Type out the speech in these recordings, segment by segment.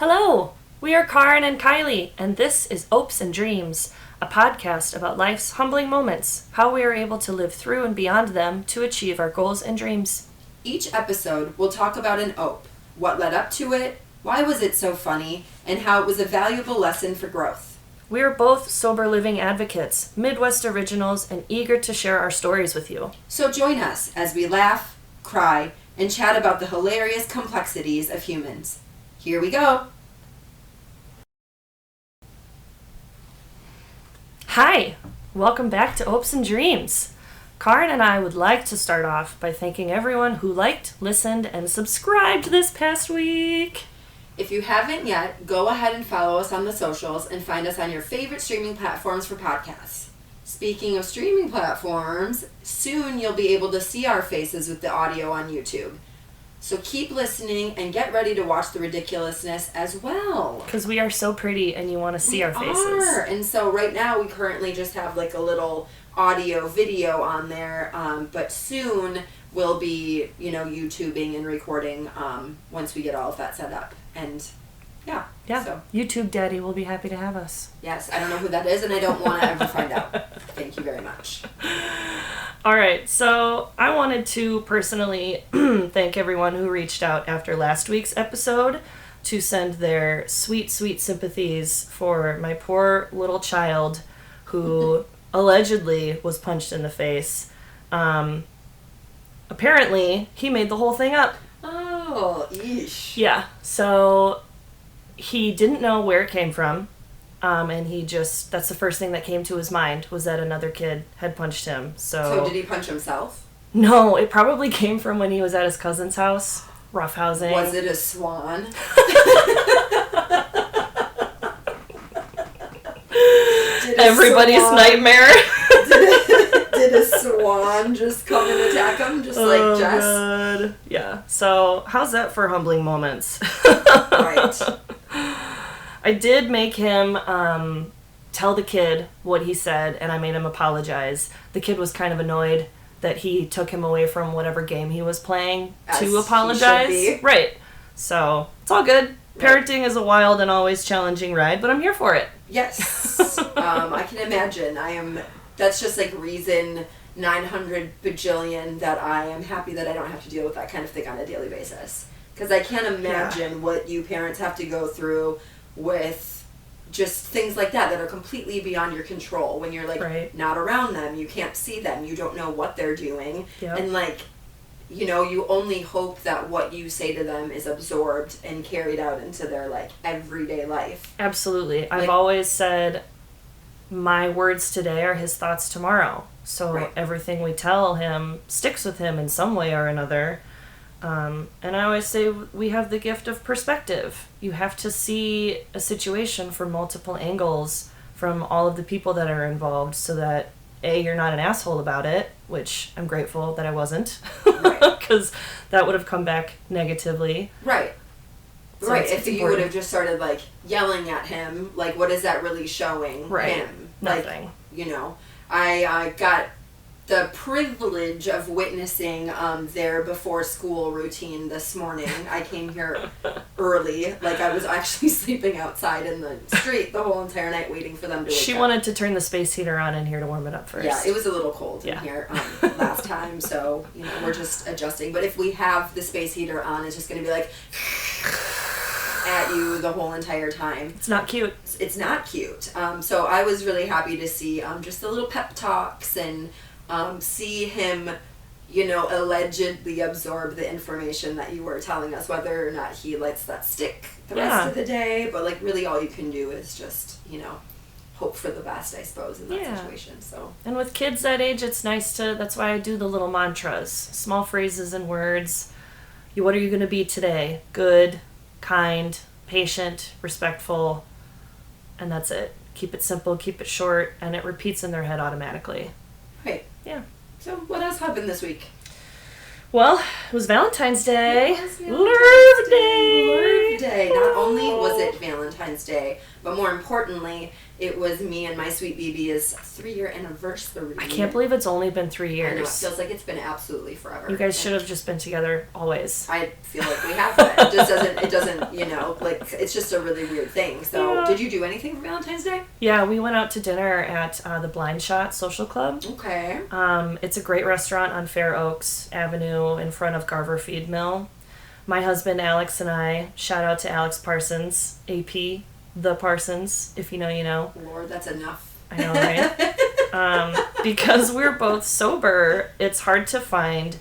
Hello, we are Carrin and Kylie, and this is Opes and Dreams, a podcast about life's humbling moments, how we are able to live through and beyond them to achieve our goals and dreams. Each episode, we'll talk about an Ope, what led up to it, why was it so funny, and how it was a valuable lesson for growth. We are both sober living advocates, Midwest originals, and eager to share our stories with you. So join us as we laugh, cry, and chat about the hilarious complexities of humans. Here we go. Hi, welcome back to Opes and Dreams. Carrin and I would like to start off by thanking everyone who liked, listened, and subscribed this past week. If you haven't yet, go ahead and follow us on the socials and find us on your favorite streaming platforms for podcasts. Speaking of streaming platforms, soon you'll be able to see our faces with the audio on YouTube. So keep listening and get ready to watch the ridiculousness as well. Because we are so pretty and you want to see our faces. We are. And so right now we currently just have like a little audio video on there, but soon we'll be, YouTubing and recording once we get all of that set up. And yeah. So. YouTube Daddy will be happy to have us. Yes, I don't know who that is and I don't want to ever find out. Thank you very much. All right, so I wanted to personally thank everyone who reached out after last week's episode to send their sweet, sweet sympathies for my poor little child who allegedly was punched in the face. Apparently, he made the whole thing up. Oh, yeesh. Yeah, so he didn't know where it came from. And that's the first thing that came to his mind was that another kid had punched him. So did he punch himself? No, it probably came from when he was at his cousin's house, roughhousing. Was it a Swan? Everybody's nightmare. Did a swan just come and attack him, just like Jess? God. Yeah, so how's that for humbling moments? Right. I did make him tell the kid what he said, and I made him apologize. The kid was kind of annoyed that he took him away from whatever game he was playing to apologize. He should be. Right. So, it's all good. Parenting is a wild and always challenging ride, but I'm here for it. Yes. I can imagine. That's just like reason 900 bajillion that I am happy that I don't have to deal with that kind of thing on a daily basis. Because I can't imagine what you parents have to go through with just things like that are completely beyond your control when you're like not around them, you can't see them, you don't know what they're doing, and you only hope that what you say to them is absorbed and carried out into their like everyday life. Absolutely. I've always said my words today are his thoughts tomorrow, so everything we tell him sticks with him in some way or another. And I always say we have the gift of perspective. You have to see a situation from multiple angles from all of the people that are involved so that, A, you're not an asshole about it, which I'm grateful that I wasn't, because that would have come back negatively. Right. So if you would have just started, like, yelling at him, like, what is that really showing him? Nothing. Like, I got the privilege of witnessing their before school routine this morning. I came here early. Like, I was actually sleeping outside in the street the whole entire night waiting for them to wake up. She wanted to turn the space heater on in here to warm it up first. Yeah, it was a little cold in here last time, so, we're just adjusting. But if we have the space heater on, it's just going to be like at you the whole entire time. It's not cute. It's not cute. So I was really happy to see just the little pep talks and see him, allegedly absorb the information that you were telling us, whether or not he lets that stick the rest of the day. But, like, really all you can do is just, hope for the best, I suppose, in that situation. So. And with kids that age, it's nice that's why I do the little mantras, small phrases and words. What are you going to be today? Good, kind, patient, respectful, and that's it. Keep it simple, keep it short, and it repeats in their head automatically. Right. Yeah. So what else happened this week? Well, it was Valentine's Day. Love day. Not only was it Valentine's Day, but more importantly, it was me and my sweet BB's 3-year anniversary. I can't believe it's only been 3 years. I know, it feels like it's been absolutely forever. You guys should have just been together always. I feel like we have been. It doesn't, like, it's just a really weird thing. So, Did you do anything for Valentine's Day? Yeah, we went out to dinner at the Blind Shot Social Club. Okay. It's a great restaurant on Fair Oaks Avenue in front of Garver Feed Mill. My husband Alex and I, shout out to Alex Parsons, AP, the Parsons, if you know, you know. Lord, that's enough. I know, right? Because we're both sober, it's hard to find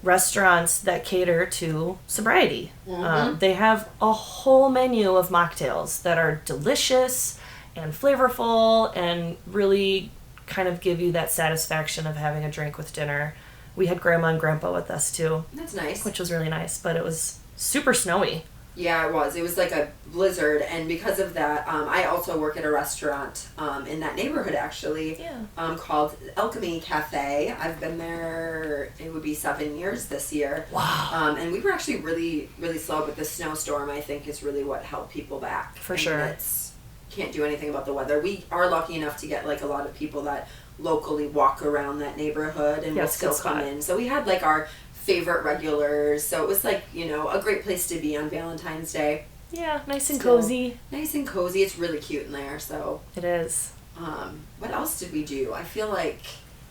restaurants that cater to sobriety. Mm-hmm. They have a whole menu of mocktails that are delicious and flavorful and really kind of give you that satisfaction of having a drink with dinner. We had Grandma and Grandpa with us too. That's nice. Which was really nice, but it was super snowy. Yeah, it was. It was like a blizzard, and because of that, I also work at a restaurant in that neighborhood, actually, called Alchemy Cafe. I've been there, it would be 7 years this year. Wow. And we were actually really, really slow, but the snowstorm, I think, is really what held people back. For sure. Can't do anything about the weather. We are lucky enough to get, like, a lot of people that locally walk around that neighborhood and will still come in. So we had, like, our favorite regulars, so it was like, a great place to be on Valentine's Day. Yeah, nice and cozy. Nice and cozy. It's really cute in there, so. It is. What else did we do? I feel like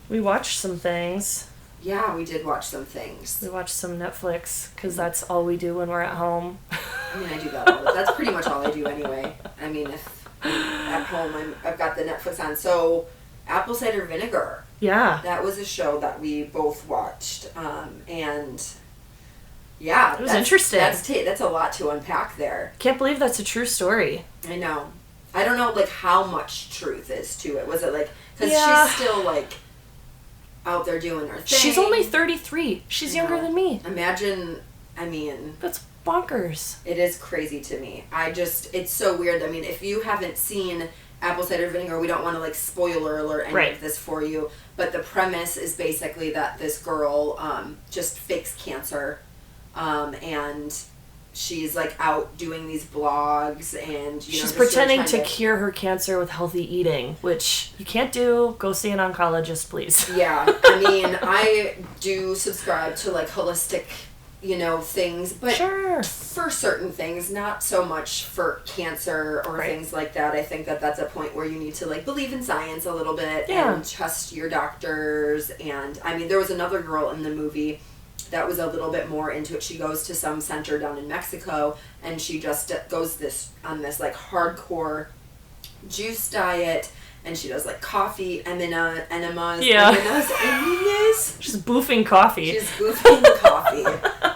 we watched some things. Yeah, we did watch some things. We watched some Netflix, because that's all we do when we're at home. I mean, I do that all the time. That's pretty much all I do anyway. I mean, if I'm at home, I've got the Netflix on. So, Apple Cider Vinegar. Yeah. That was a show that we both watched. And yeah. It was interesting. That's a lot to unpack there. Can't believe that's a true story. I know. I don't know, like, how much truth is to it. Was it, like, because she's still, like, out there doing her thing. She's only 33. She's younger than me. Imagine, I mean. That's bonkers. It is crazy to me. It's so weird. I mean, if you haven't seen Apple Cider Vinegar, we don't want to, like, spoiler alert any of this for you, but the premise is basically that this girl just fakes cancer, and she's, like, out doing these blogs, and she's pretending to cure her cancer with healthy eating, which you can't do. Go see an oncologist, please. Yeah, I mean, I do subscribe to, like, holistic things, but for certain things, not so much for cancer or things like that. I think that that's a point where you need to, like, believe in science a little bit and trust your doctors. And I mean, there was another girl in the movie that was a little bit more into it. She goes to some center down in Mexico, and she just goes on this like hardcore juice diet. And she does, like, coffee, enemas. She's boofing coffee. She's boofing the coffee.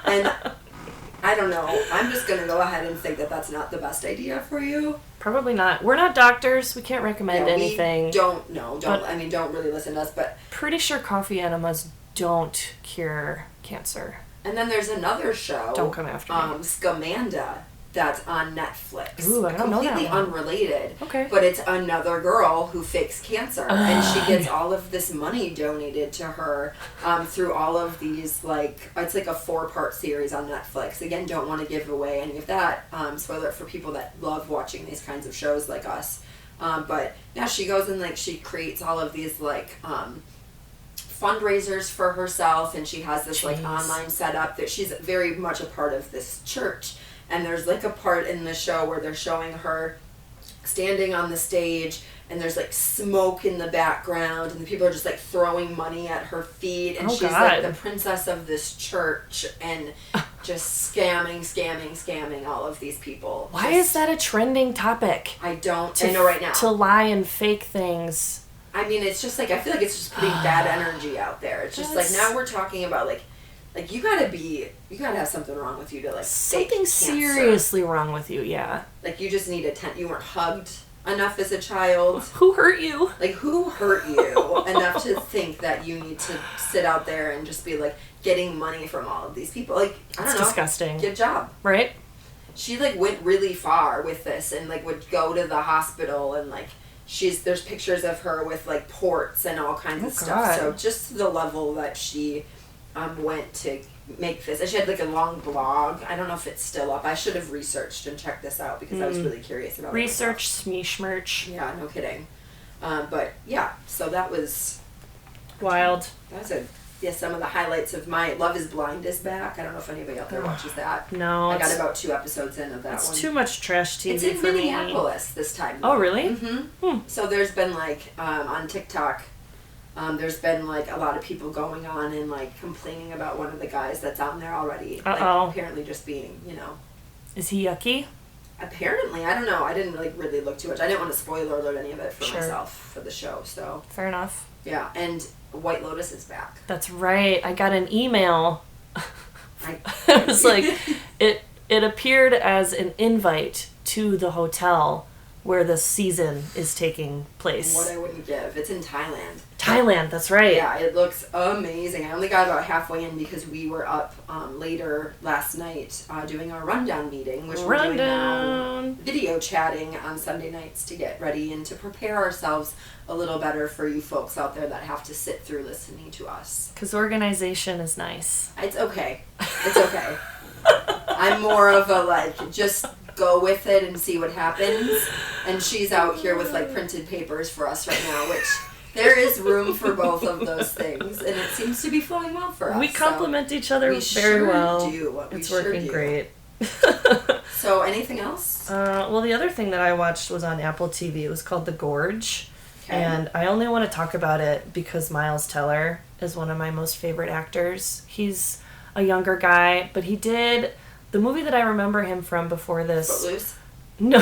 And I don't know. I'm just going to go ahead and think that that's not the best idea for you. Probably not. We're not doctors. We can't recommend anything. We don't know. Don't really listen to us. But pretty sure coffee enemas don't cure cancer. And then there's another show. Don't come after me. Scamanda. That's on Netflix. Ooh, I don't know that one. Completely unrelated. Okay. But it's another girl who fakes cancer. And she gets all of this money donated to her through all of these, like, it's like a 4-part series on Netflix. Again, don't want to give away any of that. Spoiler for people that love watching these kinds of shows like us. But, yeah, she goes and, like, she creates all of these, like, fundraisers for herself. And she has this, like, online setup that she's very much a part of this church. And there's, like, a part in the show where they're showing her standing on the stage, and there's, like, smoke in the background, and the people are just, like, throwing money at her feet, and she's, like, the princess of this church, and just scamming all of these people. Why is that a trending topic? I know right now. To lie and fake things. I mean, it's just, like, I feel like it's just putting bad energy out there. It's just, like, now we're talking about, like, you gotta have something wrong with you to, like, something seriously wrong with you, yeah. Like, you just need you weren't hugged enough as a child. Who hurt you? Like, who hurt you enough to think that you need to sit out there and just be, like, getting money from all of these people? Like, I don't know. Disgusting. Good job. Right? She, like, went really far with this and, like, would go to the hospital and, like, there's pictures of her with, like, ports and all kinds of stuff. So just to the level that she went to, make this. And she had like a long blog. I don't know if it's still up. I should have researched and checked this out because I was really curious about research smeeshmerch. Yeah, no kidding. But yeah, so that was wild. That was some of the highlights of my Love is Blind is back. I don't know if anybody out there watches that. No. I got about 2 episodes in of that one. It's too much trash TV it's in for me. Minneapolis this time. Oh, really? So there's been like on TikTok, there's been like a lot of people going on and like complaining about one of the guys that's on there already. Like, apparently just being, Is he yucky? Apparently, I don't know. I didn't really look too much. I didn't want to spoiler alert any of it for myself for the show. So fair enough. Yeah, and White Lotus is back. That's right. I got an email. It was like it appeared as an invite to the hotel where the season is taking place. What I wouldn't give. It's in Thailand. Thailand, that's right. Yeah, it looks amazing. I only got about halfway in because we were up later last night doing our rundown meeting, which we're doing now, video chatting on Sunday nights to get ready and to prepare ourselves a little better for you folks out there that have to sit through listening to us. Because organization is nice. It's okay. It's okay. I'm more of a just go with it and see what happens. And she's out here with printed papers for us right now, which there is room for both of those things, and it seems to be flowing well for us. We complement each other very well. It's working great. So, anything else? Well, the other thing that I watched was on Apple TV. It was called The Gorge. Okay. And I only want to talk about it because Miles Teller is one of my most favorite actors. He's a younger guy, but he did the movie that I remember him from before this. Footloose? No.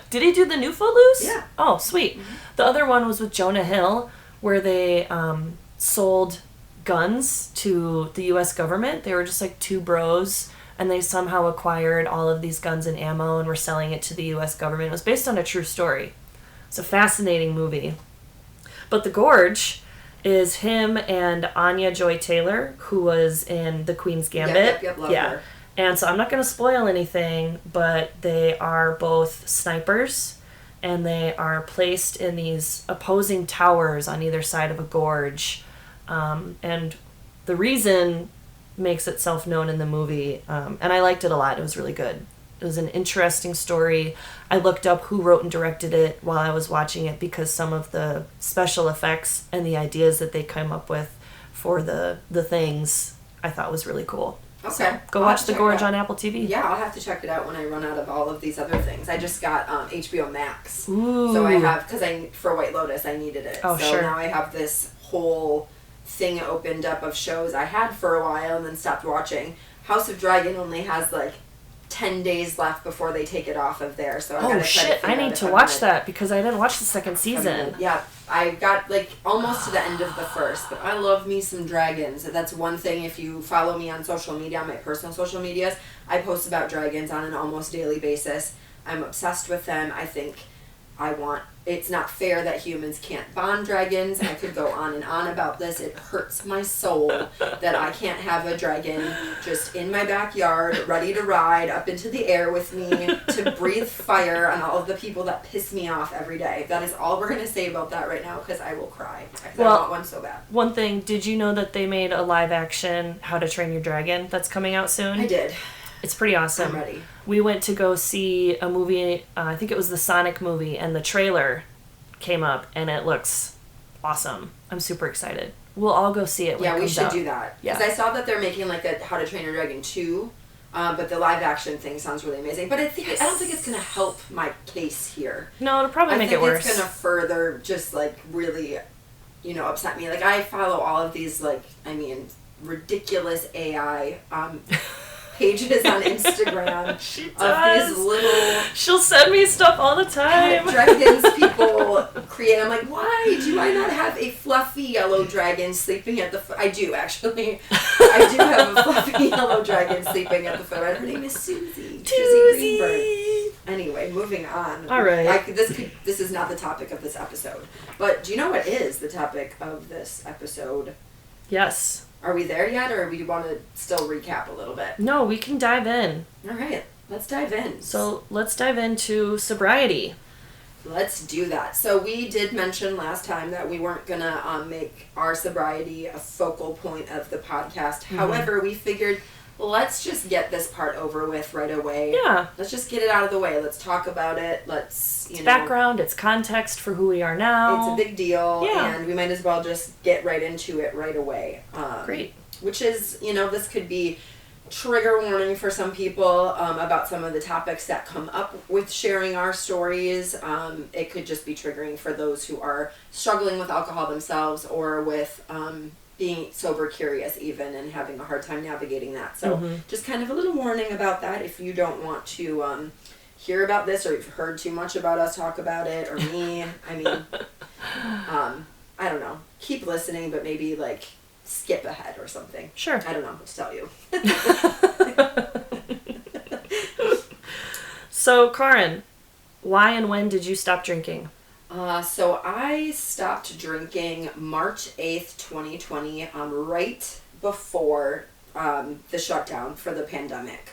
Did he do the new Footloose? Yeah. Oh, sweet. Mm-hmm. The other one was with Jonah Hill, where they sold guns to the U.S. government. They were just like 2 bros, and they somehow acquired all of these guns and ammo and were selling it to the U.S. government. It was based on a true story. It's a fascinating movie. But The Gorge is him and Anya Joy-Taylor, who was in The Queen's Gambit. Yep, love her. And so I'm not going to spoil anything, but they are both snipers, and they are placed in these opposing towers on either side of a gorge. And the reason makes itself known in the movie, and I liked it a lot. It was really good. It was an interesting story. I looked up who wrote and directed it while I was watching it because some of the special effects and the ideas that they came up with for the things I thought was really cool. Okay. So go watch The Gorge on Apple TV. Yeah, I'll have to check it out when I run out of all of these other things. I just got HBO Max. Ooh. So I have, because for White Lotus, I needed it. Oh, so sure. now I have this whole thing opened up of shows I had for a while and then stopped watching. House of Dragon only has 10 days left before they take it off of there. So I gotta shit, I need to watch that because I didn't watch the second season. Yeah, I got almost to the end of the first, but I love me some dragons. That's one thing. If you follow me on social media, on my personal social medias, I post about dragons on an almost daily basis. I'm obsessed with them. I think it's not fair that humans can't bond dragons. I could go on and on about this. It hurts my soul that I can't have a dragon just in my backyard, ready to ride up into the air with me, to breathe fire on all of the people that piss me off every day. That is all we're going to say about that right now, because I will cry. I want one so bad. One thing, did you know that they made a live action How to Train Your Dragon that's coming out soon? I did. It's pretty awesome. I'm ready. We went to go see a movie, I think it was the Sonic movie, and the trailer came up, and it looks awesome. I'm super excited. We'll all go see it when it comes out. Yeah, we should do that. Because I saw that they're making a How to Train Your Dragon 2, but the live action thing sounds really amazing. But I don't think it's going to help my case here. No, it'll probably make it worse. I think it's going to further just really, upset me. I follow all of these ridiculous AI pages on Instagram. She does. Of these little... She'll send me stuff all the time. Dragons people create. I'm like, why do I not have a fluffy yellow dragon sleeping at the foot? I do, actually. I do have a fluffy yellow dragon sleeping at the foot. Her name is Susie. Susie Greenberg. Anyway, moving on. All right. This is not the topic of this episode. But do you know what is the topic of this episode? Yes. Are we there yet, or do we want to still recap a little bit? No, we can dive in. All right, let's dive in. So let's dive into sobriety. Let's do that. So we did mention last time that we weren't going to make our sobriety a focal point of the podcast. Mm-hmm. However, we figured, let's just get this part over with right away. Yeah. Let's just get it out of the way. Let's talk about it. It's background, it's context for who we are now. It's a big deal. Yeah. And we might as well just get right into it right away. Great. Which is, this could be trigger warning for some people about some of the topics that come up with sharing our stories. It could just be triggering for those who are struggling with alcohol themselves or with being sober curious even and having a hard time navigating that. So just kind of a little warning about that if you don't want to hear about this or you've heard too much about us talk about it or me. I mean, I don't know. Keep listening, but maybe skip ahead or something. Sure. I don't know what to tell you. So, Carrin, why and when did you stop drinking? So I stopped drinking March 8th, 2020, right before the shutdown for the pandemic.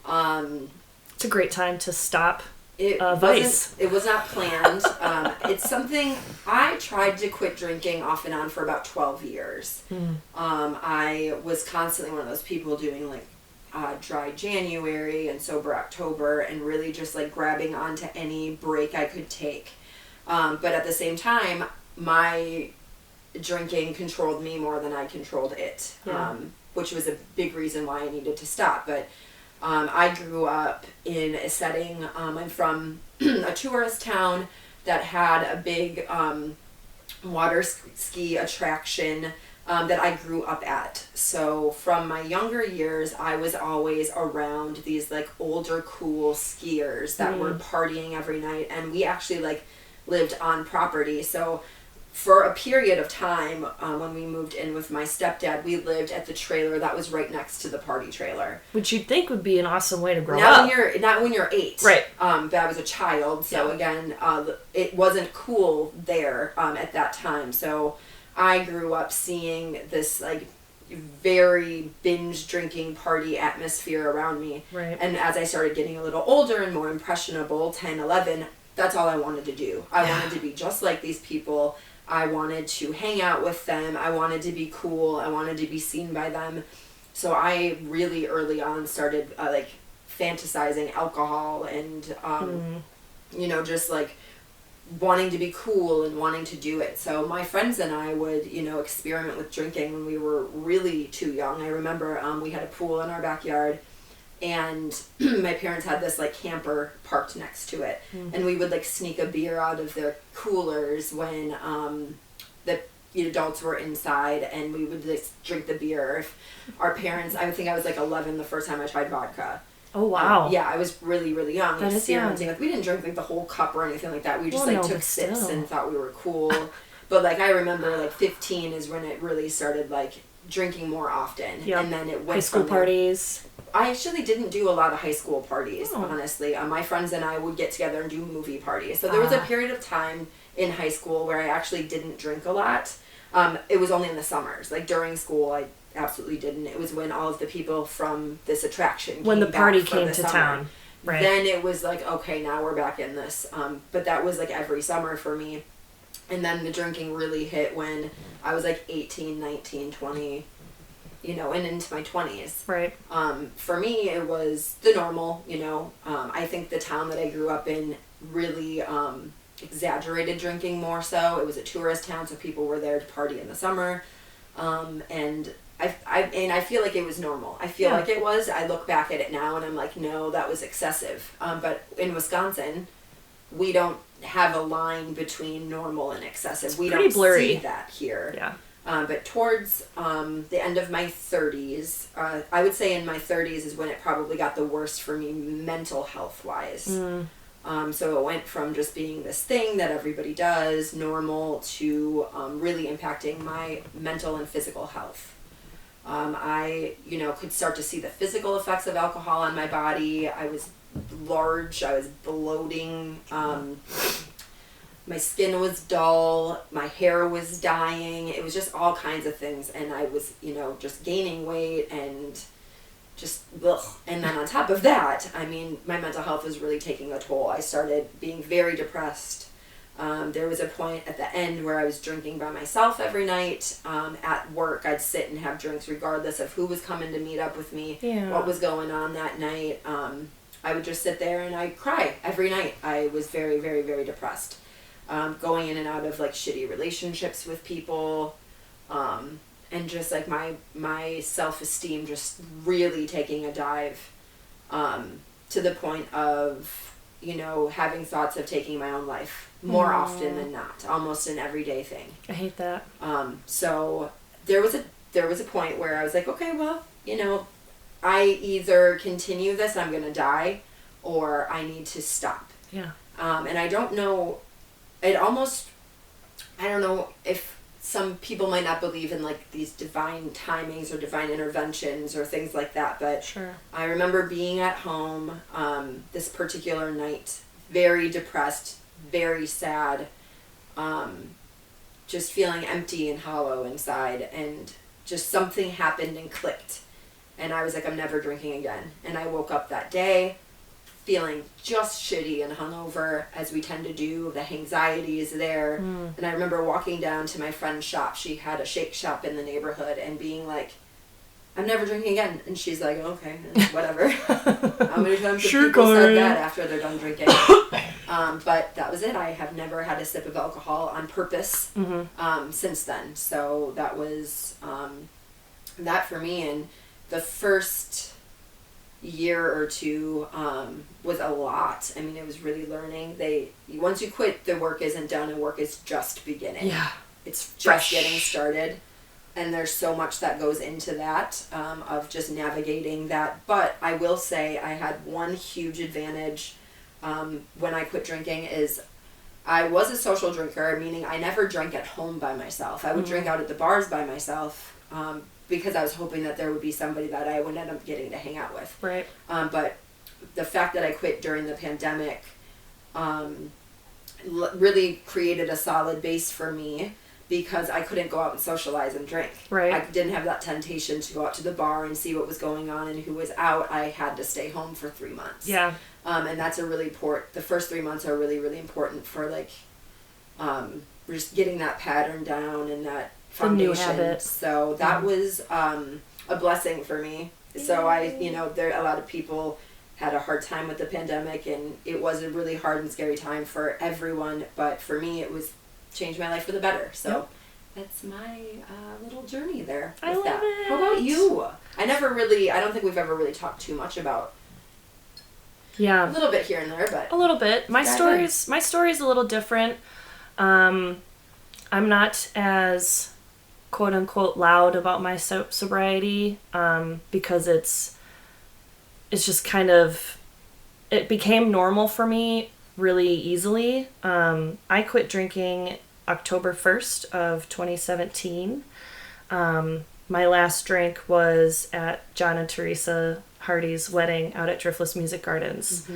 It's a great time to stop. It was not planned. It's something I tried to quit drinking off and on for about 12 years. I was constantly one of those people doing dry January and sober October and really just grabbing onto any break I could take. But at the same time, my drinking controlled me more than I controlled it, which was a big reason why I needed to stop. But I grew up in a setting, I'm from a tourist town that had a big water ski attraction that I grew up at. So from my younger years, I was always around these older cool skiers that were partying every night, and we actually lived on property. So for a period of time, when we moved in with my stepdad, we lived at the trailer that was right next to the party trailer. Which you'd think would be an awesome way to grow up. Not when you're 8. Right. But I was a child, so again, it wasn't cool there at that time. So I grew up seeing this very binge drinking party atmosphere around me. Right. And as I started getting a little older and more impressionable, 10, 11, that's all I wanted to do. I wanted to be just like these people. I wanted to hang out with them. I wanted to be cool. I wanted to be seen by them. So I really early on started fantasizing alcohol and just wanting to be cool and wanting to do it. So my friends and I would experiment with drinking when we were really too young. I remember we had a pool in our backyard, and my parents had this camper parked next to it, and we would sneak a beer out of their coolers when the adults were inside, and we would drink the beer. If our parents, I think I was 11 the first time I tried vodka. Oh wow. Yeah, I was really, really young. That is young. We didn't drink the whole cup or anything like that. We just took sips still. and thought we were cool. But I remember 15 is when it really started drinking more often. Yep. And then it went high school parties. I actually didn't do a lot of high school parties, honestly. My friends and I would get together and do movie parties. So there was a period of time in high school where I actually didn't drink a lot. It was only in the summers. During school, I absolutely didn't. It was when all of the people from this attraction when the party came to summer. town. Right. Then it was okay, now we're back in this. But that was every summer for me. And then the drinking really hit when I was 18, 19, 20, and into my 20s. Right. For me, it was the normal, I think the town that I grew up in really exaggerated drinking more so. It was a tourist town, so people were there to party in the summer. And I feel like it was normal. I feel like it was. I look back at it now and I'm no, that was excessive. But in Wisconsin, we don't have a line between normal and excessive. We don't see that here. Yeah. But towards the end of my 30s, I would say in my 30s is when it probably got the worst for me mental health-wise. So it went from just being this thing that everybody does, normal, to really impacting my mental and physical health. I, could start to see the physical effects of alcohol on my body. I was large. I was bloating. My skin was dull. My hair was dying. It was just all kinds of things. And I was, just gaining weight and just ugh. And then on top of that, I mean, my mental health was really taking a toll. I started being very depressed. There was a point at the end where I was drinking by myself every night. At work, I'd sit and have drinks regardless of who was coming to meet up with me, what was going on that night. I would just sit there and I'd cry every night. I was very, very, very depressed. Going in and out of like shitty relationships with people. And just like my self-esteem just really taking a dive, to the point of, you know, having thoughts of taking my own life more often than not, almost an everyday thing. I hate that. So there was a point where I was like, okay, well, you know, I either continue this, I'm gonna die, or I need to stop. Yeah. And I don't know, I don't know if some people might not believe in like these divine timings or divine interventions or things like that, but sure. I remember being at home this particular night, very depressed, very sad, just feeling empty and hollow inside, and just something happened and clicked, and I was like, I'm never drinking again. And I woke up that day feeling just shitty and hungover, as we tend to do. The anxiety is there. And I remember walking down to my friend's shop. She had a shake shop in the neighborhood, and being like, I'm never drinking again. And she's like, okay, whatever. How many times have people said that after they're done drinking? But that was it. I have never had a sip of alcohol on purpose since then. So that was that for me. And the first year or two was a lot. I mean, it was really learning. Once you quit, the work isn't done, and work is just beginning. Yeah. It's just getting started. And there's so much that goes into that, of just navigating that. But I will say I had one huge advantage when I quit drinking is I was a social drinker, meaning I never drank at home by myself. I would drink out at the bars by myself, because I was hoping that there would be somebody that I would end up getting to hang out with. Right. But the fact that I quit during the pandemic really created a solid base for me, because I couldn't go out and socialize and drink. Right. I didn't have that temptation to go out to the bar and see what was going on and who was out. I had to stay home for 3 months. Yeah. And that's a really important, the first 3 months are really, really important for like, just getting that pattern down and that foundation. The new habit. So that was a blessing for me. So there a lot of people had a hard time with the pandemic, and it was a really hard and scary time for everyone. But for me, it was changed my life for the better. So that's my little journey there. I love it. How about you? I don't think we've ever really talked too much about. Yeah. A little bit here and there, but a little bit. My story's a little different. I'm not as quote unquote loud about my sobriety, because it's just kind of, it became normal for me really easily. I quit drinking October 1st of 2017. My last drink was at John and Teresa Hardy's wedding out at Driftless Music Gardens.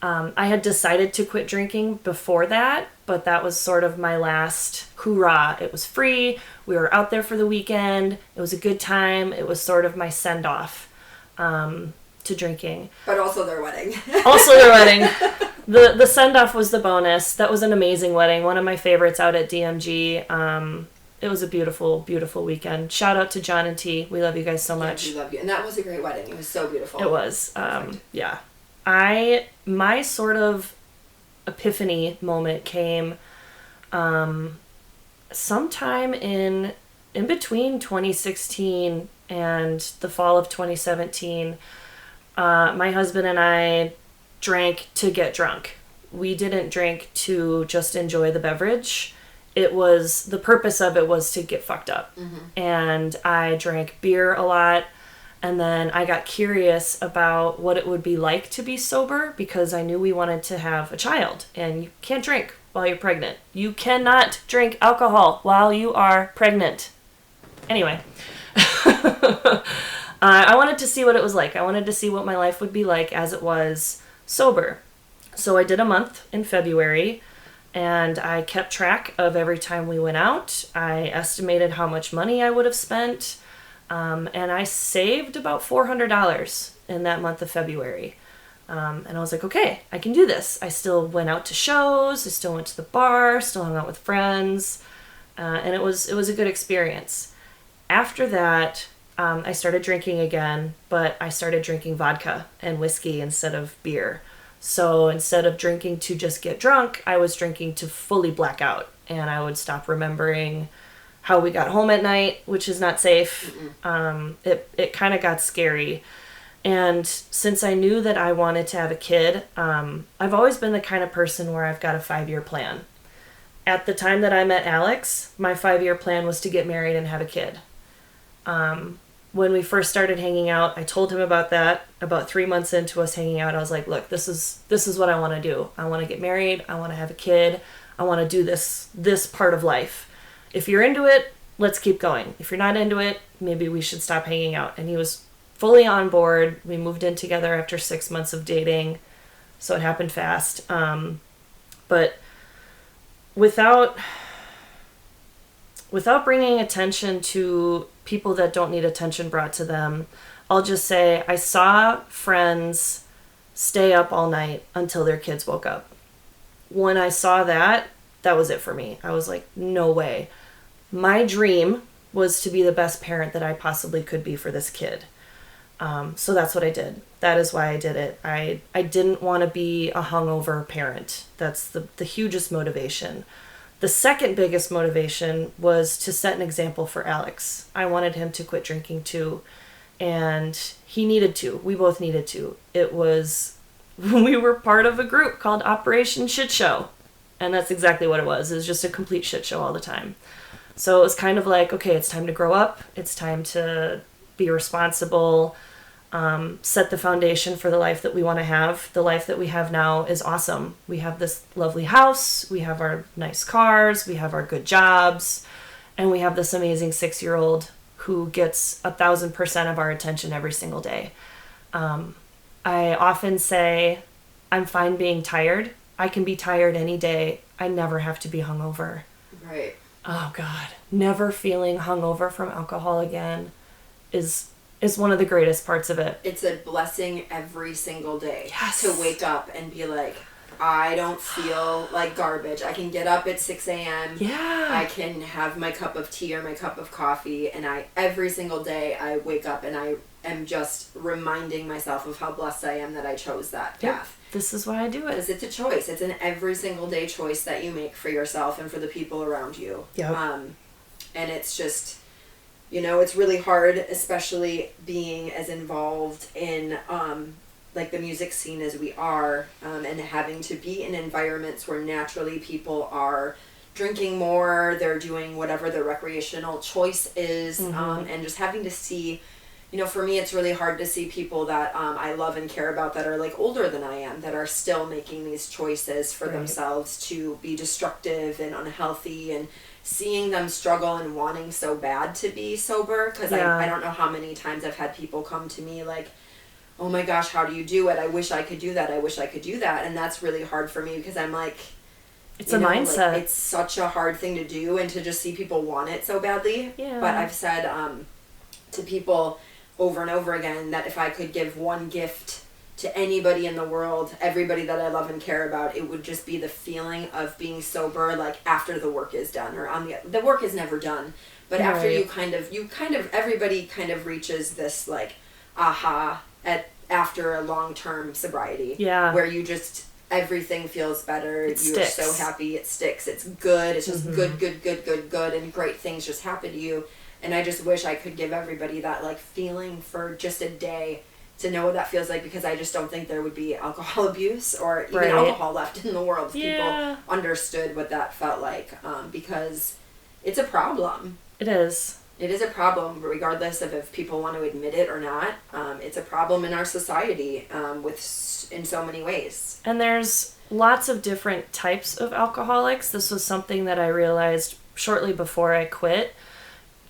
I had decided to quit drinking before that, but that was sort of my last hoorah. It was free. We were out there for the weekend. It was a good time. It was sort of my send-off to drinking. But also their wedding. Also their wedding. The send-off was the bonus. That was an amazing wedding. One of my favorites out at DMG. It was a beautiful, beautiful weekend. Shout out to John and T. We love you guys so much. We love you. And that was a great wedding. It was so beautiful. It was. Yeah. My sort of epiphany moment came sometime in between 2016 and the fall of 2017. My husband and I drank to get drunk. We didn't drink to just enjoy the beverage. The purpose of it was to get fucked up. And I drank beer a lot, and then I got curious about what it would be like to be sober, because I knew we wanted to have a child, and you can't drink while you're pregnant. You cannot drink alcohol while you are pregnant. Anyway, I wanted to see what it was like. I wanted to see what my life would be like as it was sober. So I did a month in February, and I kept track of every time we went out. I estimated how much money I would have spent. And I saved about $400 in that month of February. And I was like, okay, I can do this. I still went out to shows. I still went to the bar, still hung out with friends. And it was a good experience. After that, I started drinking again, but I started drinking vodka and whiskey instead of beer. So instead of drinking to just get drunk, I was drinking to fully black out. And I would stop remembering how we got home at night, which is not safe. It kind of got scary. And since I knew that I wanted to have a kid, I've always been the kind of person where I've got a 5-year plan. At the time that I met Alex, my 5-year plan was to get married and have a kid. When we first started hanging out, I told him about that. About 3 months into us hanging out, I was like, look, this is what I want to do. I want to get married. I want to have a kid. I want to do this part of life. If you're into it, let's keep going. If you're not into it, maybe we should stop hanging out. And he was fully on board. We moved in together after 6 months of dating, so it happened fast. But without bringing attention to people that don't need attention brought to them, I'll just say I saw friends stay up all night until their kids woke up. When I saw that was it for me. I was like, no way. My dream was to be the best parent that I possibly could be for this kid. So that's what I did. That is why I did it. I didn't want to be a hungover parent. That's the hugest motivation. The second biggest motivation was to set an example for Alex. I wanted him to quit drinking too. And he needed to. We both needed to. We were part of a group called Operation Shit Show. And that's exactly what it was. It was just a complete shit show all the time. So it was kind of like, okay, it's time to grow up. It's time to be responsible. Set the foundation for the life that we want to have. The life that we have now is awesome. We have this lovely house. We have our nice cars. We have our good jobs. And we have this amazing 6-year-old who gets 1,000% of our attention every single day. I often say, I'm fine being tired. I can be tired any day. I never have to be hungover. Right. Oh, God. Never feeling hungover from alcohol again is one of the greatest parts of it. It's a blessing every single day. Yes. To wake up and be like, I don't feel like garbage. I can get up at 6 a.m. Yeah. I can have my cup of tea or my cup of coffee, and every single day I wake up and I am just reminding myself of how blessed I am that I chose that path. Yep. This is why I do it. Because it's a choice. It's an every single day choice that you make for yourself and for the people around you. Yep. And it's just, it's really hard, especially being as involved in like the music scene as we are, and having to be in environments where naturally people are drinking more, they're doing whatever their recreational choice is, and just having to see, for me it's really hard to see people that I love and care about that are like older than I am, that are still making these choices for themselves to be destructive and unhealthy, and seeing them struggle and wanting so bad to be sober, because I don't know how many times I've had people come to me like, oh my gosh, how do you do it? I wish I could do that. I wish I could do that. And that's really hard for me because I'm like, it's a mindset. Like, it's such a hard thing to do, and to just see people want it so badly. Yeah. But I've said to people over and over again that if I could give one gift to anybody in the world, everybody that I love and care about, it would just be the feeling of being sober, like after the work is done, or the work is never done, but after you kind of everybody kind of reaches this like aha after a long-term sobriety, where you just everything feels better. You're so happy. It sticks. It's good. It's just good, and great things just happen to you. And I just wish I could give everybody that like feeling for just a day, to know what that feels like, because I just don't think there would be alcohol abuse or even alcohol left in the world if people understood what that felt like, because it's a problem. It is. It is a problem, regardless of if people want to admit it or not. It's a problem in our society in so many ways. And there's lots of different types of alcoholics. This was something that I realized shortly before I quit.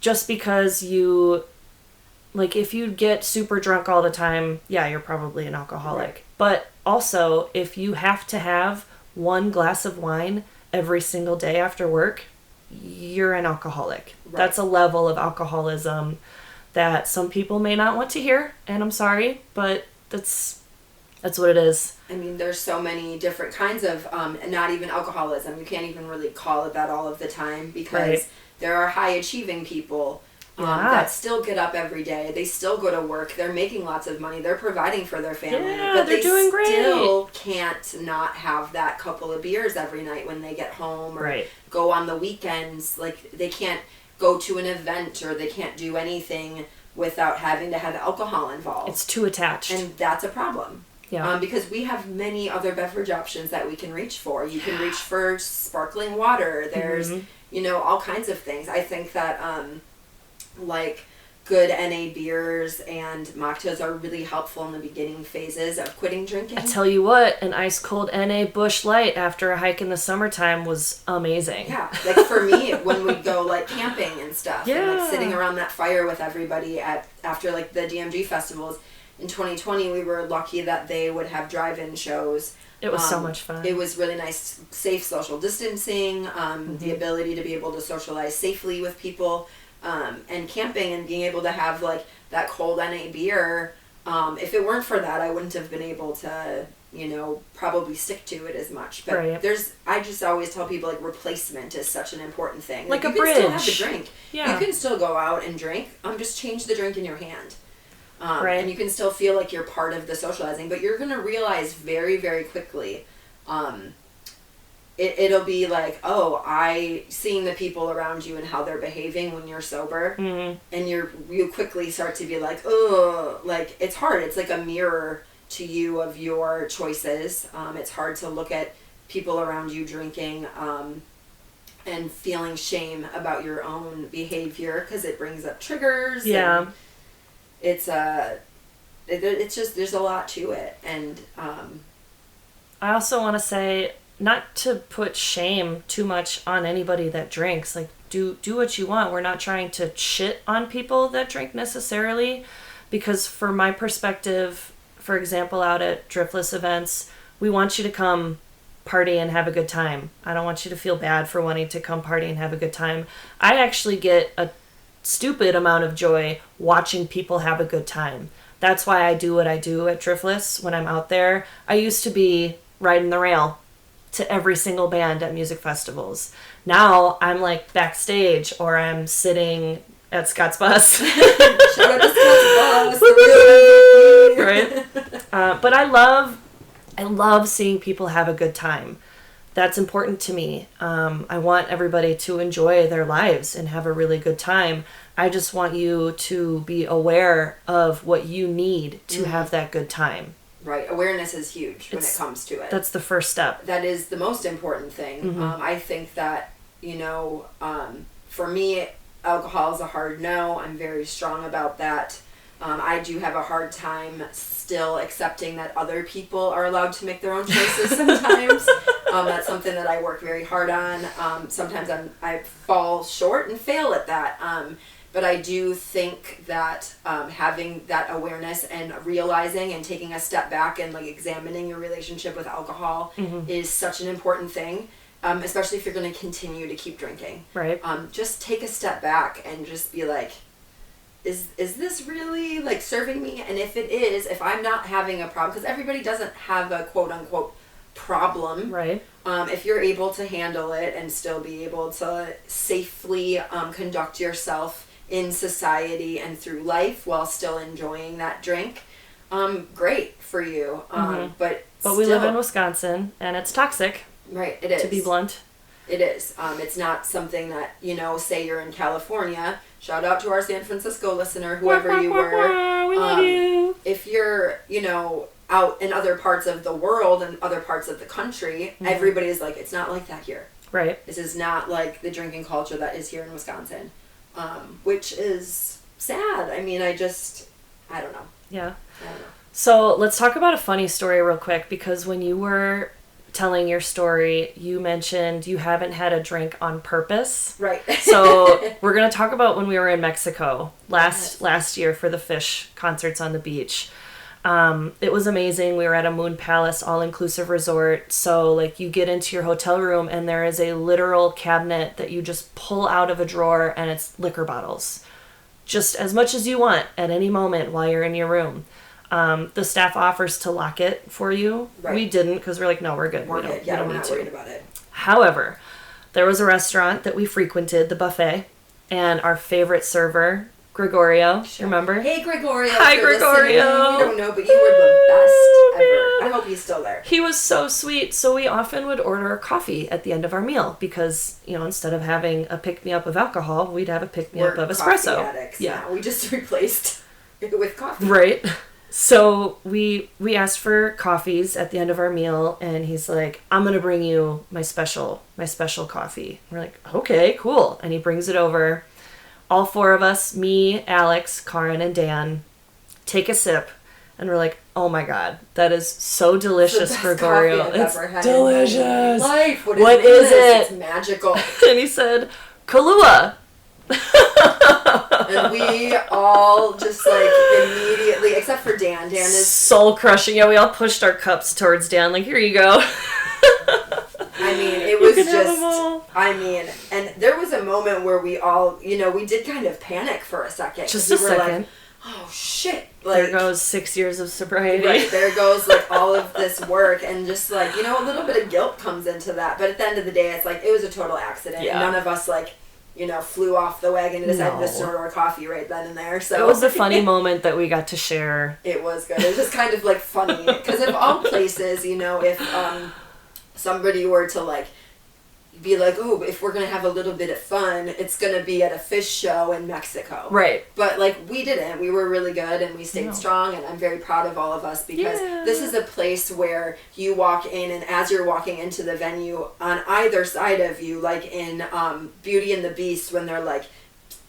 Just because if you get super drunk all the time, you're probably an alcoholic. Right. But also, if you have to have one glass of wine every single day after work, you're an alcoholic. Right. That's a level of alcoholism that some people may not want to hear, and I'm sorry, but that's what it is. I mean, there's so many different kinds of, not even alcoholism. You can't even really call it that all of the time, because there are high achieving people that still get up every day. They still go to work. They're making lots of money. They're providing for their family. Yeah, but they're doing great. Still can't not have that couple of beers every night when they get home, or go on the weekends. Like, they can't go to an event, or they can't do anything without having to have alcohol involved. It's too attached. And that's a problem. Yeah. Because we have many other beverage options that we can reach for. You can reach for sparkling water. There's, all kinds of things. I think that, like, good NA beers and mocktails are really helpful in the beginning phases of quitting drinking. I tell you what, an ice cold NA Busch Light after a hike in the summertime was amazing. Yeah, like for me, when we'd go like camping and stuff, and like sitting around that fire with everybody after like the DMG festivals. In 2020, we were lucky that they would have drive-in shows. It was so much fun. It was really nice, safe social distancing, the ability to be able to socialize safely with people, and camping, and being able to have like that cold NA beer. If it weren't for that, I wouldn't have been able to, probably stick to it as much. But I just always tell people, like, replacement is such an important thing. Like you a bridge. You can still have the drink. Yeah. You can still go out and drink. Just change the drink in your hand. And you can still feel like you're part of the socializing, but you're going to realize very, very quickly, it'll be like, seeing the people around you and how they're behaving when you're sober, and you quickly start to be like, oh, like, it's hard. It's like a mirror to you of your choices. It's hard to look at people around you drinking, and feeling shame about your own behavior, because it brings up triggers. Yeah. And it's just, there's a lot to it. And I also want to say, not to put shame too much on anybody that drinks. Like, do what you want. We're not trying to shit on people that drink necessarily, because from my perspective, for example, out at Driftless events, we want you to come party and have a good time. I don't want you to feel bad for wanting to come party and have a good time. I actually get a stupid amount of joy watching people have a good time. That's why I do what I do at Driftless when I'm out there. I used to be riding the rail to every single band at music festivals. Now I'm like backstage, or I'm sitting at Scott's Bus. Shout out to Scott's Bus. Right? But I love seeing people have a good time. That's important to me. I want everybody to enjoy their lives and have a really good time. I just want you to be aware of what you need to have that good time. Right. Awareness is huge when it comes to it. That's the first step. That is the most important thing. I think that, for me, alcohol is a hard no. I'm very strong about that. I do have a hard time still accepting that other people are allowed to make their own choices sometimes. That's something that I work very hard on. Sometimes I fall short and fail at that. But I do think that having that awareness and realizing and taking a step back and like examining your relationship with alcohol is such an important thing, especially if you're going to continue to keep drinking. Right. Just take a step back and just be like, is this really like serving me? And if it is, if I'm not having a problem, because everybody doesn't have a quote unquote problem. Right. If you're able to handle it and still be able to safely conduct yourself in society and through life while still enjoying that drink, great for you. But we live in Wisconsin, and it's toxic. Right, it is. To be blunt. It is. It's not something that, say you're in California. Shout out to our San Francisco listener, whoever you were. We love you. If you're, out in other parts of the world and other parts of the country, everybody's like, it's not like that here. Right. This is not like the drinking culture that is here in Wisconsin. Which is sad. I mean, I don't know. Yeah. I don't know. So let's talk about a funny story real quick, because when you were telling your story, you mentioned you haven't had a drink on purpose. Right. So we're going to talk about when we were in Mexico last year for the Fish concerts on the beach. It was amazing. We were at a Moon Palace all-inclusive resort. So like you get into your hotel room and there is a literal cabinet that you just pull out of a drawer and it's liquor bottles. just as much as you want at any moment while you're in your room. The staff offers to lock it for you. Right. We didn't because we're like, no, we're good. We're good. Yeah, we we're don't not need worried to. about it. However, there was a restaurant that we frequented, the buffet, and our favorite server, Gregorio, remember? Hey, Gregorio. Hi, Gregorio. You don't know, but you were the best ever. I hope he's still there. He was so sweet. So we often would order coffee at the end of our meal because, instead of having a pick-me-up of alcohol, we'd have a pick-me-up of espresso. Coffee addicts. Yeah, we just replaced it with coffee. Right. So we asked for coffees at the end of our meal, and he's like, I'm going to bring you my special coffee. We're like, okay, cool. And he brings it over. All four of us, me, Alex, Carrin, and Dan, take a sip, and we're like, oh my God, that is so delicious, Gregorio. It's delicious. Life. What is it? It's magical. And he said, Kahlua. And we all just immediately, except for Dan. Dan is soul crushing. Yeah, we all pushed our cups towards Dan, like, here you go. I mean, it was and there was a moment where we all, we did kind of panic for a second. Just a second. Like, oh shit. There goes 6 years of sobriety. Right, there goes all of this work, and just a little bit of guilt comes into that. But at the end of the day, it's it was a total accident. Yeah. And none of us flew off the wagon and decided to snort our coffee right then and there. So it was a funny moment that we got to share. It was good. It was just kind of funny because of all places, if somebody were to be like, oh, if we're gonna have a little bit of fun, it's gonna be at a fish show in Mexico. Right. But we didn't. We were really good and we stayed strong, and I'm very proud of all of us because this is a place where you walk in, and as you're walking into the venue, on either side of you, in Beauty and the Beast, when they're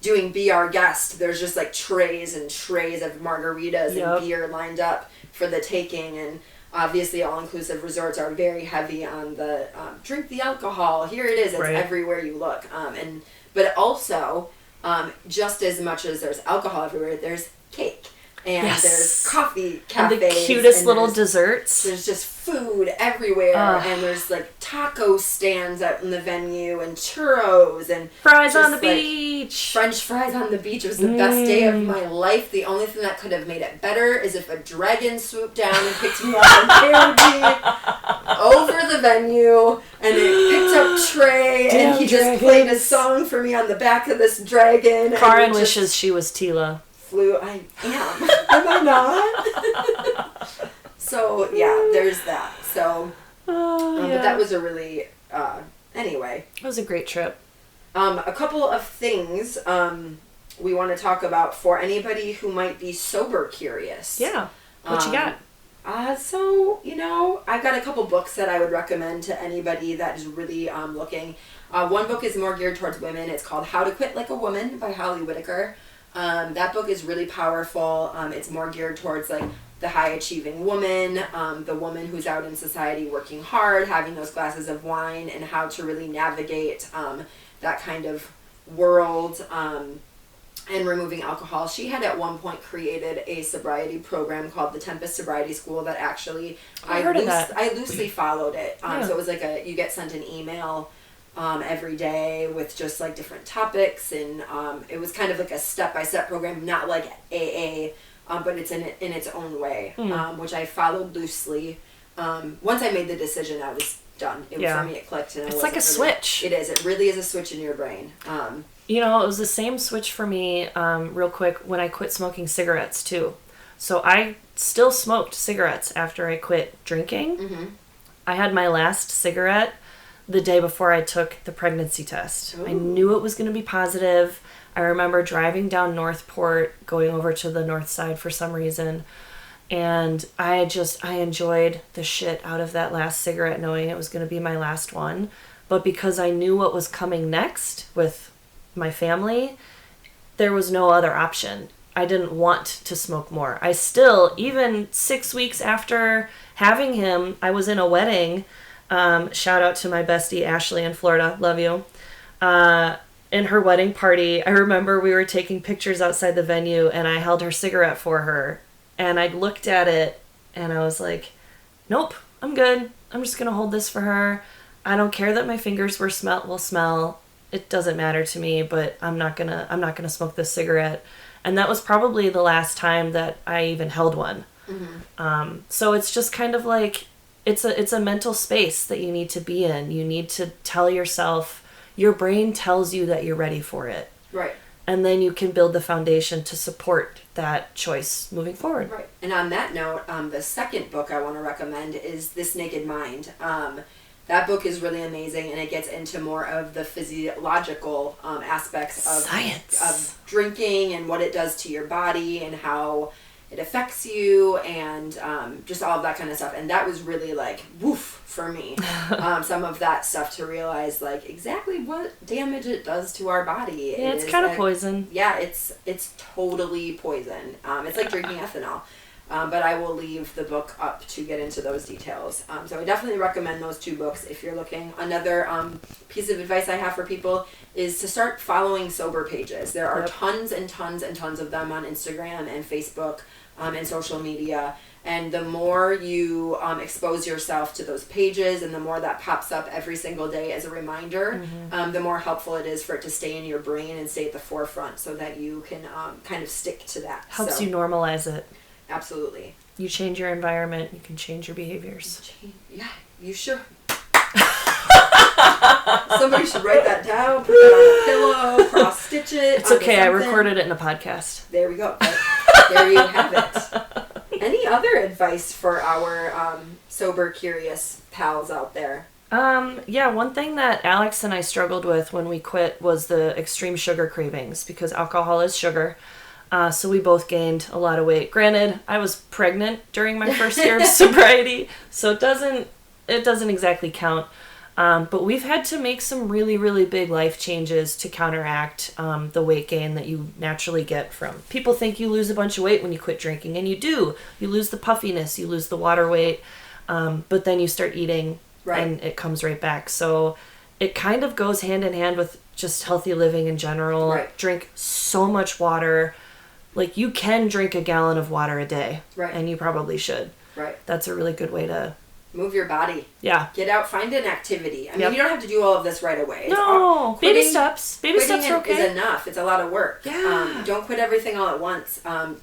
doing Be Our Guest, there's just trays and trays of margaritas and beer lined up for the taking. And obviously, all-inclusive resorts are very heavy on the drink the alcohol. Here it is. It's everywhere you look. But also, just as much as there's alcohol everywhere, there's cake. And there's coffee cafes. And the cutest little desserts. There's just food everywhere. And there's taco stands out in the venue and churros and fries on the beach. French fries on the beach was the best day of my life. The only thing that could have made it better is if a dragon swooped down and picked me up and carried me over the venue, and it picked up Trey, and he just played a song for me on the back of this dragon. Carrin wishes she was Tila. I am. Am I not? So, yeah, there's that. So, but that was a really, anyway. It was a great trip. A couple of things we want to talk about for anybody who might be sober curious. Yeah. What you got? So, I've got a couple books that I would recommend to anybody that is really looking. One book is more geared towards women. It's called How to Quit Like a Woman by Holly Whitaker. That book is really powerful. It's more geared towards the high achieving woman, the woman who's out in society working hard, having those glasses of wine, and how to really navigate that kind of world and removing alcohol. She had at one point created a sobriety program called the Tempest Sobriety School that actually I loosely followed it. So it was you get sent an email every day with just different topics, and it was kind of a step-by-step program, not like AA, but it's in its own way, which I followed loosely. Once I made the decision, I was done. For me, it clicked. And it's like a switch. It is. It really is a switch in your brain. It was the same switch for me, real quick, when I quit smoking cigarettes, too. So I still smoked cigarettes after I quit drinking. Mm-hmm. I had my last cigarette the day before I took the pregnancy test. Ooh. I knew it was going to be positive. I remember driving down Northport, going over to the north side for some reason, and I enjoyed the shit out of that last cigarette, knowing it was going to be my last one. But because I knew what was coming next with my family, there was no other option. I didn't want to smoke more. I still, even 6 weeks after having him, I was in a wedding. Shout out to my bestie, Ashley in Florida. Love you. In her wedding party, I remember we were taking pictures outside the venue, and I held her cigarette for her. And I looked at it, and I was like, nope, I'm good. I'm just going to hold this for her. I don't care that my fingers will smell. it doesn't matter to me, but I'm not gonna smoke this cigarette. And that was probably the last time that I even held one. So it's just kind of like, it's a mental space that you need to be in. You need to tell yourself, your brain tells you that you're ready for it. Right. And then you can build the foundation to support that choice moving forward. Right. And on that note, the second book I want to recommend is This Naked Mind. That book is really amazing, and it gets into more of the physiological aspects of science, of drinking and what it does to your body and how it affects you, and just all of that kind of stuff. And that was really like woof for me. Some of that stuff to realize like exactly what damage it does to our body. Yeah, it's kind of poison. Yeah, it's totally poison. It's like drinking ethanol. But I will leave the book up to get into those details. So I definitely recommend those two books if you're looking. Another piece of advice I have for people is to start following sober pages. There are tons and tons and tons of them on Instagram and Facebook and social media. And the more you expose yourself to those pages and the more that pops up every single day as a reminder, the more helpful it is for it to stay in your brain and stay at the forefront so that you can kind of stick to that. Helps you normalize it. Absolutely. You change your environment, you can change your behaviors. Yeah, you sure. Somebody should write that down, put it on a pillow, cross stitch it. It's okay, I recorded it in a podcast. There we go. There you have it. Any other advice for our sober, curious pals out there? Yeah, one thing that Alex and I struggled with when we quit was the extreme sugar cravings, because alcohol is sugar. So we both gained a lot of weight. Granted, I was pregnant during my first year of sobriety, so it doesn't exactly count. But we've had to make some really, really big life changes to counteract the weight gain that you naturally get from. People think you lose a bunch of weight when you quit drinking, and you do. You lose the puffiness, you lose the water weight, but then you start eating, and it comes right back. So it kind of goes hand in hand with just healthy living in general. Right. Drink so much water. Like, you can drink a gallon of water a day. Right. And you probably should. Right. That's a really good way to... Move your body. Yeah. Get out, find an activity. I mean, you don't have to do all of this right away. No, baby steps. Baby steps are okay. Is enough. It's a lot of work. Yeah. Don't quit everything all at once. I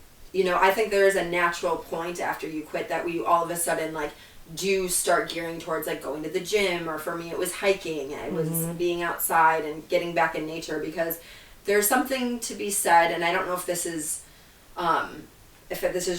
think there is a natural point after you quit that we all of a sudden, like, do start gearing towards, like, going to the gym, or for me it was hiking. It was being outside and getting back in nature, because there's something to be said, and I don't know if this is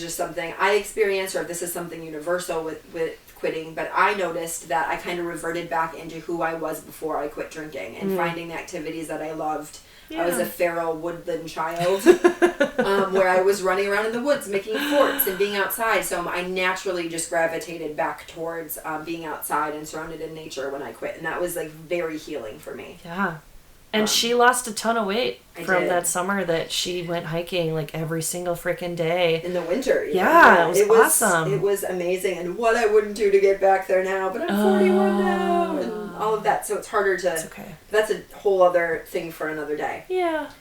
just something I experienced or if this is something universal with quitting, but I noticed that I kind of reverted back into who I was before I quit drinking and finding the activities that I loved. Yeah. I was a feral woodland child where I was running around in the woods making forts and being outside, so I naturally just gravitated back towards being outside and surrounded in nature when I quit, and that was like very healing for me. Yeah. And she lost a ton of weight from did. that summer that she went hiking like every single freaking day. In the winter. Yeah, it was awesome. It was amazing, and what I wouldn't do to get back there now, but I'm 41 now, and all of that, so it's harder to... It's okay. That's a whole other thing for another day. Yeah.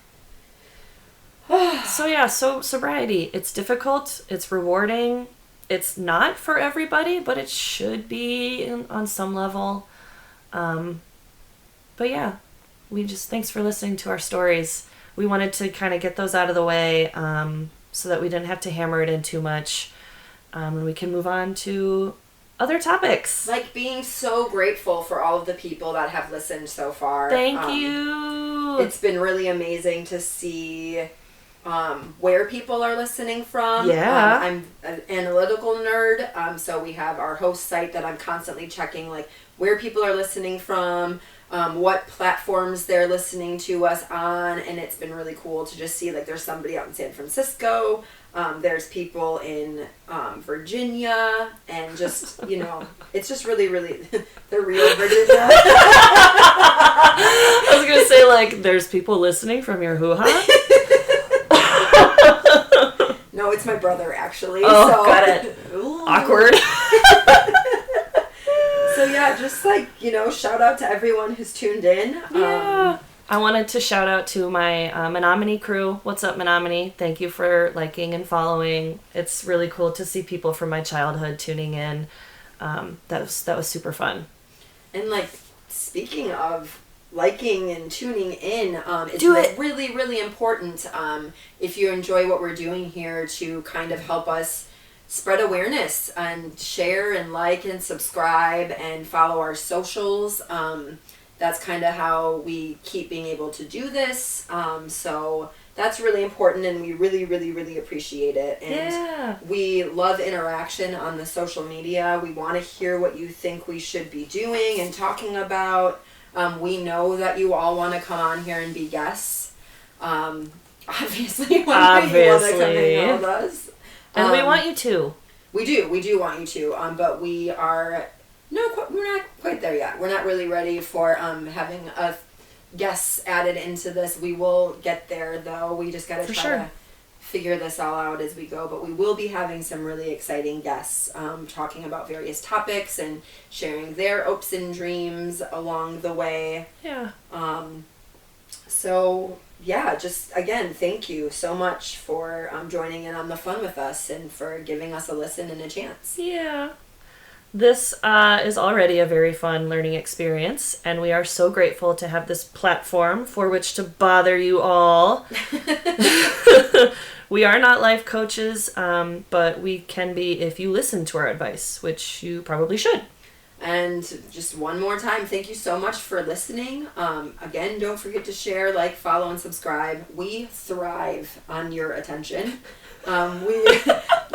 So sobriety, it's difficult, it's rewarding, it's not for everybody, but it should be on some level. But yeah. Thanks for listening to our stories. We wanted to kind of get those out of the way so that we didn't have to hammer it in too much. And we can move on to other topics. Like being so grateful for all of the people that have listened so far. Thank you. It's been really amazing to see where people are listening from. Yeah. I'm an analytical nerd, so we have our host site that I'm constantly checking, like where people are listening from, what platforms they're listening to us on, and it's been really cool to just see, like, there's somebody out in San Francisco, there's people in Virginia, and just, it's just really, really, the real Virginia. I was going to say, like, there's people listening from your hoo-ha? No, it's my brother, actually. Oh, so. Got it. Awkward. So yeah, just like, shout out to everyone who's tuned in. Yeah. I wanted to shout out to my Menominee crew. What's up, Menominee? Thank you for liking and following. It's really cool to see people from my childhood tuning in. That was super fun. And like, speaking of liking and tuning in. It's Do it. really, really important, if you enjoy what we're doing here, to kind of help us spread awareness and share and like and subscribe and follow our socials. That's kind of how we keep being able to do this. So that's really important, and we really, really, really appreciate it. And we love interaction on the social media. We want to hear what you think we should be doing and talking about. We know that you all want to come on here and be guests. Obviously, when you want to come hang out with us. And we want you to. We do want you to. But we're not quite there yet. We're not really ready for having guests added into this. We will get there, though. We just got to try to figure this all out as we go. But we will be having some really exciting guests talking about various topics and sharing their hopes and dreams along the way. Yeah. So, yeah, just, again, thank you so much for joining in on the fun with us and for giving us a listen and a chance. Yeah. This is already a very fun learning experience, and we are so grateful to have this platform for which to bother you all. We are not life coaches, but we can be if you listen to our advice, which you probably should. And just one more time, thank you so much for listening. Again, don't forget to share, like, follow, and subscribe. We thrive on your attention. We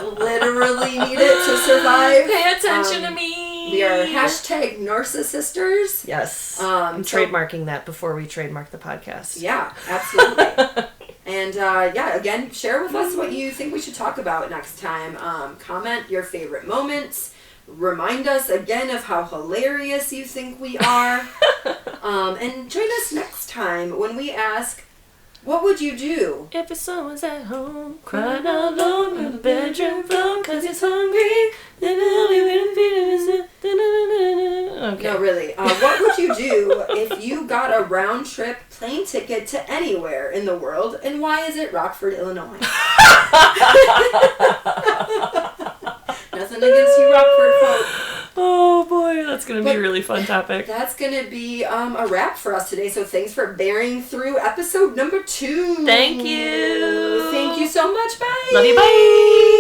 literally need it to survive. Pay attention to me. We are #Narcissisters. Yes. I'm trademarking that before we trademark the podcast. Yeah, absolutely. And again, share with us what you think we should talk about next time. Comment your favorite moments. Remind us again of how hilarious you think we are. And join us next time when we ask, what would you do if your son was at home, crying out alone on the bedroom floor because he's hungry? Then the only way to feed him is okay. No, really. What would you do if you got a round trip plane ticket to anywhere in the world, and why is it Rockford, Illinois? Nothing against you, Rockford folk. Oh boy, that's going to be a really fun topic. That's going to be a wrap for us today, so thanks for bearing through episode number 2. Thank you. Thank you so much. Bye. Love you. Bye.